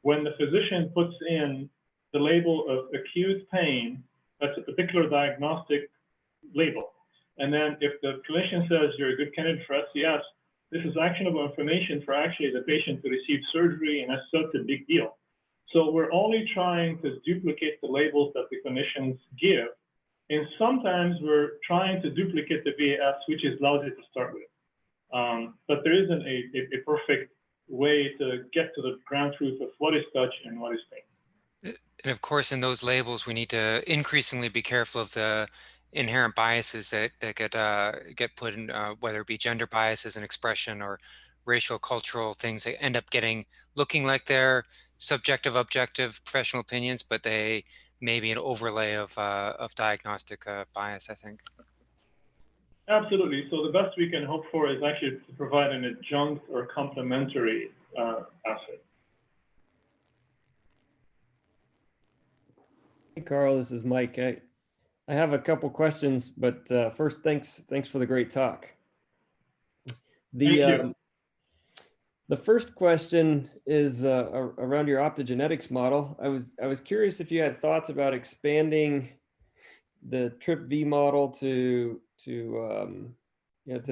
When the physician puts in the label of acute pain, that's a particular diagnostic label. And then if the clinician says you're a good candidate for SCS, this is actionable information for actually the patient to receive surgery, and that's such a big deal. So we're only trying to duplicate the labels that the clinicians give. And sometimes we're trying to duplicate the VAS, which is lousy to start with. But there isn't a perfect way to get to the ground truth of what is touch and what is pain. And of course, in those labels, we need to increasingly be careful of the inherent biases that get put in, whether it be gender biases and expression or racial, cultural things that end up looking like they're subjective, objective, professional opinions, but they may be an overlay of diagnostic bias, I think. Absolutely. So the best we can hope for is actually to provide an adjunct or complementary assay. Hey, Carl, this is Mike. I have a couple questions, but first, thanks for the great talk. Thank you. The first question is around your optogenetics model. I was curious if you had thoughts about expanding the TRPV model to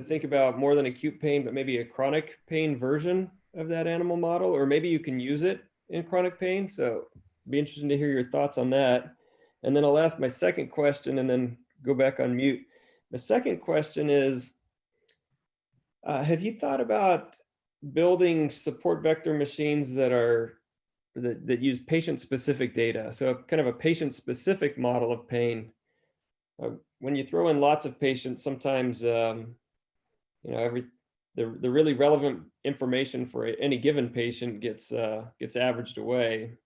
think about more than acute pain, but maybe a chronic pain version of that animal model, or maybe you can use it in chronic pain. So it'd be interesting to hear your thoughts on that. And then I'll ask my second question and then go back on mute. The second question is, have you thought about building support vector machines that use patient-specific data? So kind of a patient-specific model of pain. When you throw in lots of patients, sometimes the really relevant information for any given patient gets averaged away.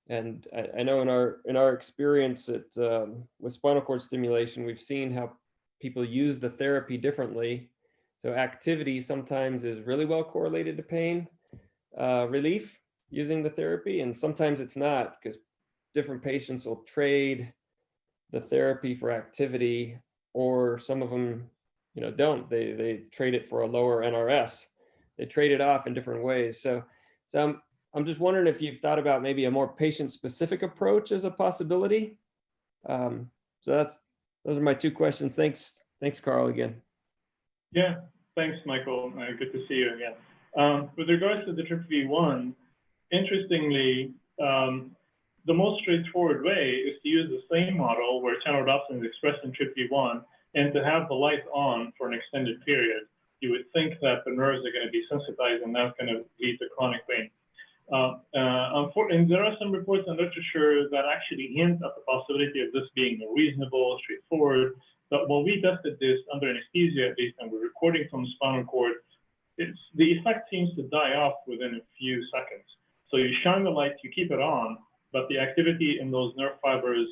And I know in our experience with spinal cord stimulation, we've seen how people use the therapy differently. So activity sometimes is really well correlated to pain relief using the therapy, and sometimes it's not, because different patients will trade the therapy for activity, or some of them don't. They trade it for a lower NRS. They trade it off in different ways. So I'm just wondering if you've thought about maybe a more patient-specific approach as a possibility. So those are my two questions. Thanks, Carl, again. Yeah, thanks, Michael. Good to see you again. With regards to the TRPV1, interestingly, the most straightforward way is to use the same model where channelrhodopsin is expressed in TRPV1 and to have the light on for an extended period. You would think that the nerves are going to be sensitized and that's going to lead to chronic pain. And there are some reports in literature that actually hint at the possibility of this being reasonable, straightforward. But when we tested this under anesthesia, at least, and we're recording from the spinal cord, the effect seems to die off within a few seconds. So you shine the light, you keep it on, but the activity in those nerve fibers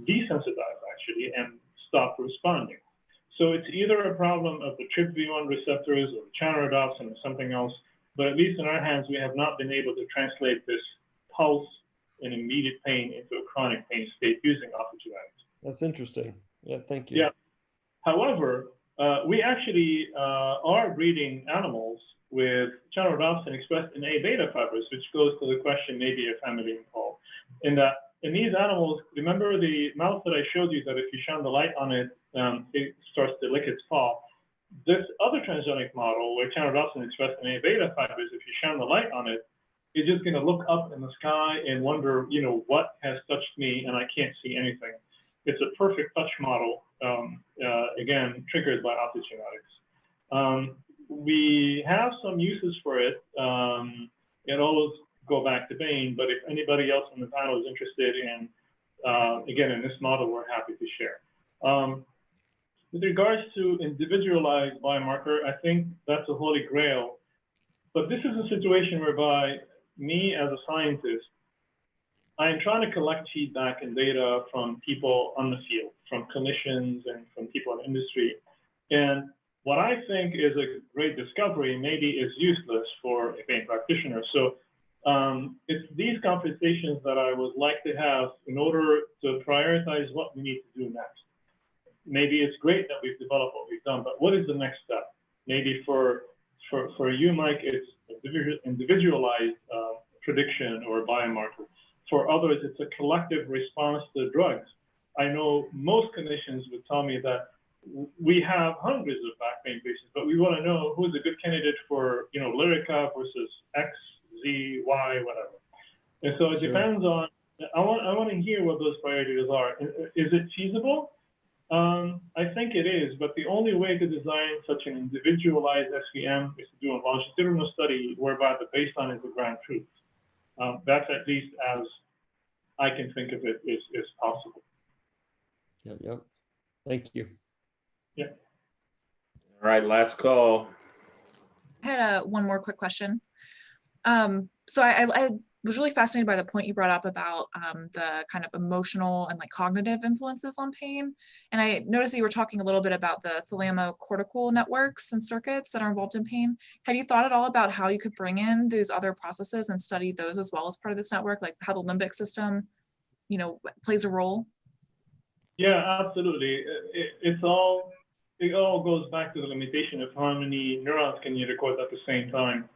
desensitize actually and stop responding. So it's either a problem of the TRPV1 receptors or the channelrhodopsin or something else, but at least in our hands, we have not been able to translate this pulse in immediate pain into a chronic pain state using optogenetics. That's interesting. Yeah, thank you. Yeah. However, we actually are breeding animals with channelrhodopsin expressed in A beta fibers, which goes to the question maybe if Emily called. In these animals, remember the mouse that I showed you that if you shine the light on it, it starts to lick its paw. This other transgenic model where channelrhodopsin is expressed in A beta fibers, if you shine the light on it, it's just going to look up in the sky and wonder, what has touched me, and I can't see anything. It's a perfect touch model, again, triggered by optogenetics. We have some uses for it. It always go back to pain, but if anybody else on the panel is interested in, again, in this model, we're happy to share. With regards to individualized biomarker, I think that's a holy grail. But this is a situation whereby me as a scientist, I am trying to collect feedback and data from people on the field, from clinicians and from people in industry. And what I think is a great discovery maybe is useless for a pain practitioner. So it's these conversations that I would like to have in order to prioritize what we need to do next. Maybe it's great that we've developed what we've done, but what is the next step? Maybe for you, Mike, it's individualized prediction or biomarker. For others, it's a collective response to drugs. I know most clinicians would tell me that we have hundreds of back pain patients, but we want to know who's a good candidate for, Lyrica versus X, Z, Y, whatever. And so it depends on, I want to hear what those priorities are. Is it feasible? I think it is, but the only way to design such an individualized SVM is to do a longitudinal study whereby the baseline is the ground truth. That's at least as I can think of it is possible. Yep. Thank you. Yeah. All right, last call. I had one more quick question. So I was really fascinated by the point you brought up about the kind of emotional and like cognitive influences on pain. And I noticed that you were talking a little bit about the thalamo-cortical networks and circuits that are involved in pain. Have you thought at all about how you could bring in those other processes and study those as well as part of this network, like how the limbic system, you know, plays a role? Yeah, absolutely. It all goes back to the limitation of how many neurons can you record at the same time.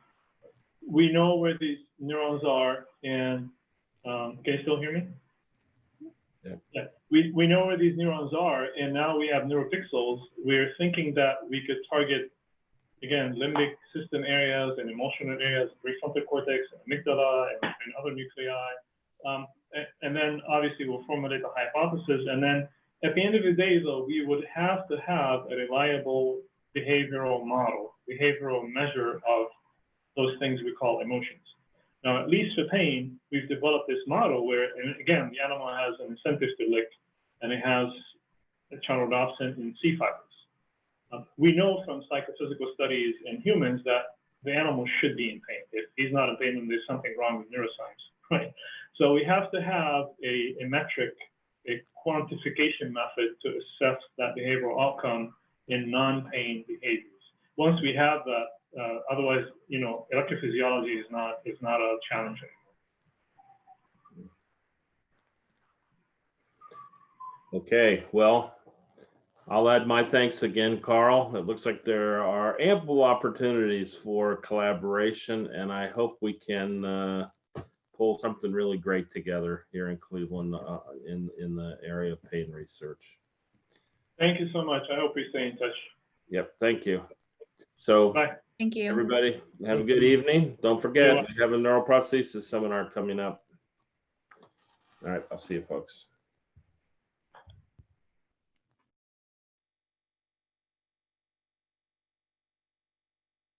We know where these neurons are, and can you still hear me? Yeah. We know where these neurons are, and now we have neuropixels. We're thinking that we could target, again, limbic system areas and emotional areas, prefrontal cortex, amygdala, and other nuclei. And then obviously we'll formulate a hypothesis. And then at the end of the day, though, we would have to have a reliable behavioral model, behavioral measure of those things we call emotions. Now, at least for pain, we've developed this model where, and again, the animal has an incentive to lick, and it has a channelrhodopsin in C fibers. We know from psychophysical studies in humans that the animal should be in pain. If he's not in pain, then there's something wrong with neuroscience, right? So we have to have a metric, a quantification method to assess that behavioral outcome in non-pain behaviors. Once we have that, otherwise, you know, electrophysiology is not a challenge anymore. Okay, well, I'll add my thanks again, Carl. It looks like there are ample opportunities for collaboration, and I hope we can pull something really great together here in Cleveland in the area of pain research. Thank you so much. I hope we stay in touch. Yep, thank you. So, bye. Thank you. Everybody, have a good evening. Don't forget, we have a neuroprosthesis seminar coming up. All right, I'll see you folks.